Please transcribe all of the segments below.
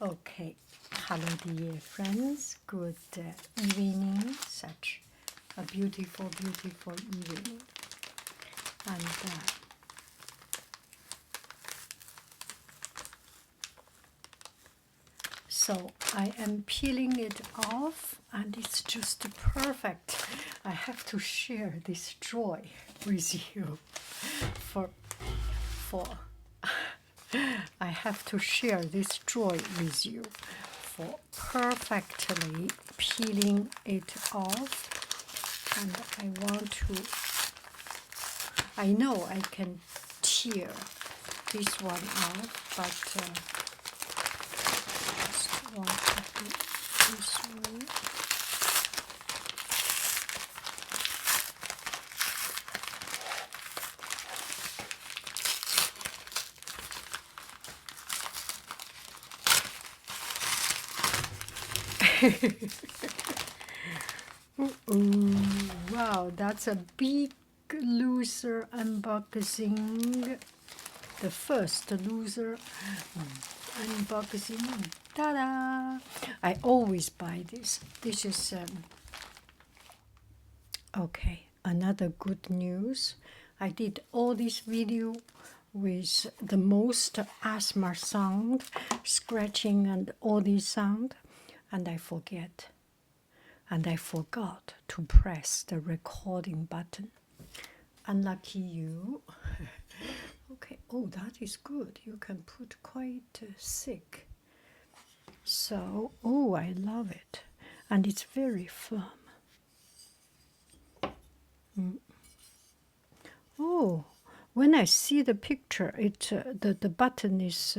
Okay, hello dear friends, good evening, such a beautiful, beautiful evening. And so I am peeling it off and it's just perfect. I have to share this joy with you for I have to share this joy with you for perfectly peeling it off. And I know I can tear this one off, but just want to do this way. Wow, that's a big loser unboxing. The first loser unboxing. Ta-da! I always buy this. This is okay. Another good news. I did all this video with the most asthma sound, scratching and all these sound, and I forgot to press the recording button. Unlucky you. Okay, oh, that is good. You can put quite thick. So, oh, I love it. And it's very firm. Oh, when I see the picture, the button is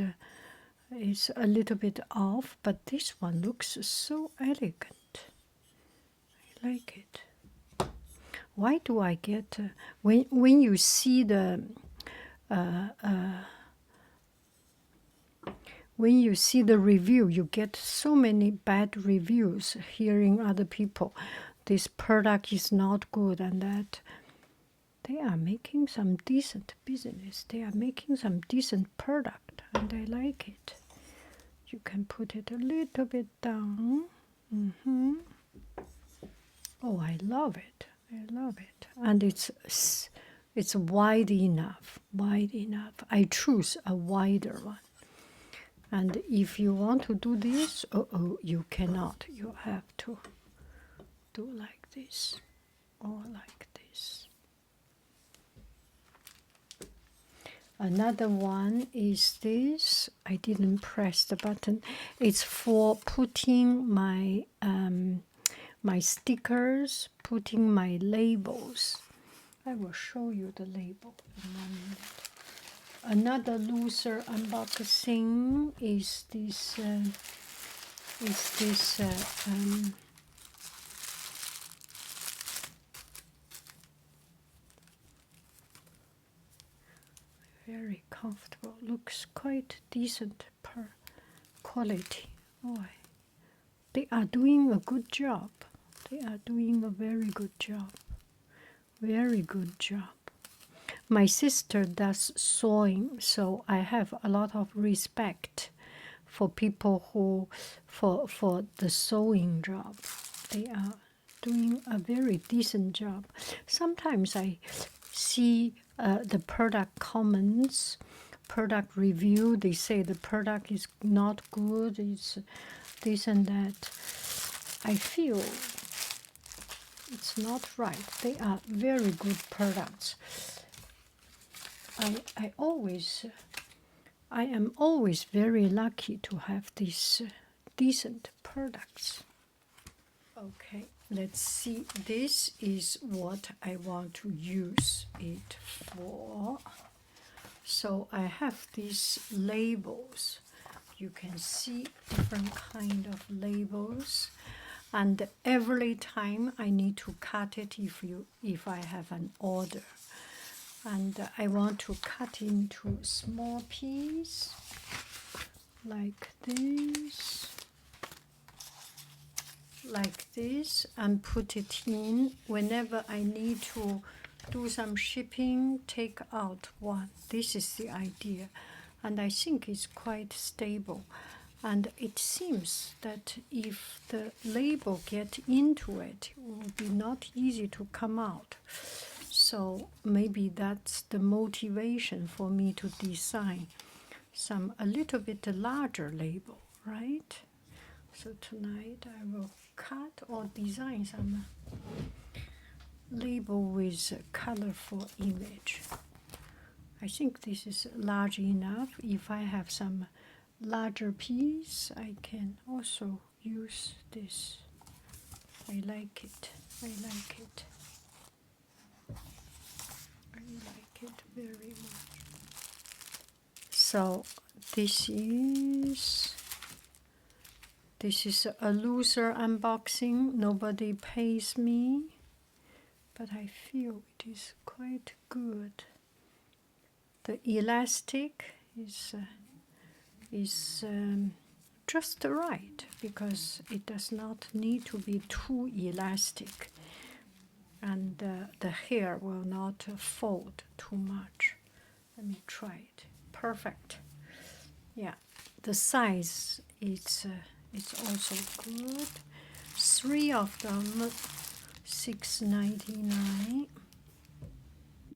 a little bit off, but this one looks so elegant. I like it. Why do I get when you see the when you see the review, you get so many bad reviews. Hearing other people, this product is not good, and that they are making some decent business. They are making some decent product, and I like it. You can put it a little bit down. Oh, I love it. I love it. And it's wide enough. Wide enough. I choose a wider one. And if you want to do this, you cannot. You have to do like this or like this. Another one is this. I didn't press the button. It's for putting my my stickers, putting my labels. I will show you the label in 1 minute. Another loser unboxing is this. Very comfortable. Looks quite decent per quality. Oh, they are doing a good job. They are doing a very good job. Very good job. My sister does sewing, so I have a lot of respect for people who, for the sewing job. They are doing a very decent job. Sometimes I see the product comments, product review. They say the product is not good, it's this and that. I feel it's not right. They are very good products. I am always very lucky to have these decent products. Okay, let's see. This is what I want to use it for. So I have these labels. You can see different kind of labels. And every time I need to cut it if I have an order. And I want to cut into small piece like this, and put it in whenever I need to do some shipping, take out one. This is the idea, and I think it's quite stable. And it seems that if the label get into it, it will be not easy to come out. So maybe that's the motivation for me to design some a little bit larger label, right? So tonight I will cut or design some label with colorful image. I think this is large enough. If I have some larger piece, I can also use this. I like it. I like it. I like it very much. So this is a loser unboxing. Nobody pays me, but I feel it is quite good. The elastic is just right because it does not need to be too elastic, and the hair will not fold too much. Let me try it. Perfect. Yeah, the size it's also good. 3 of them, $6.99.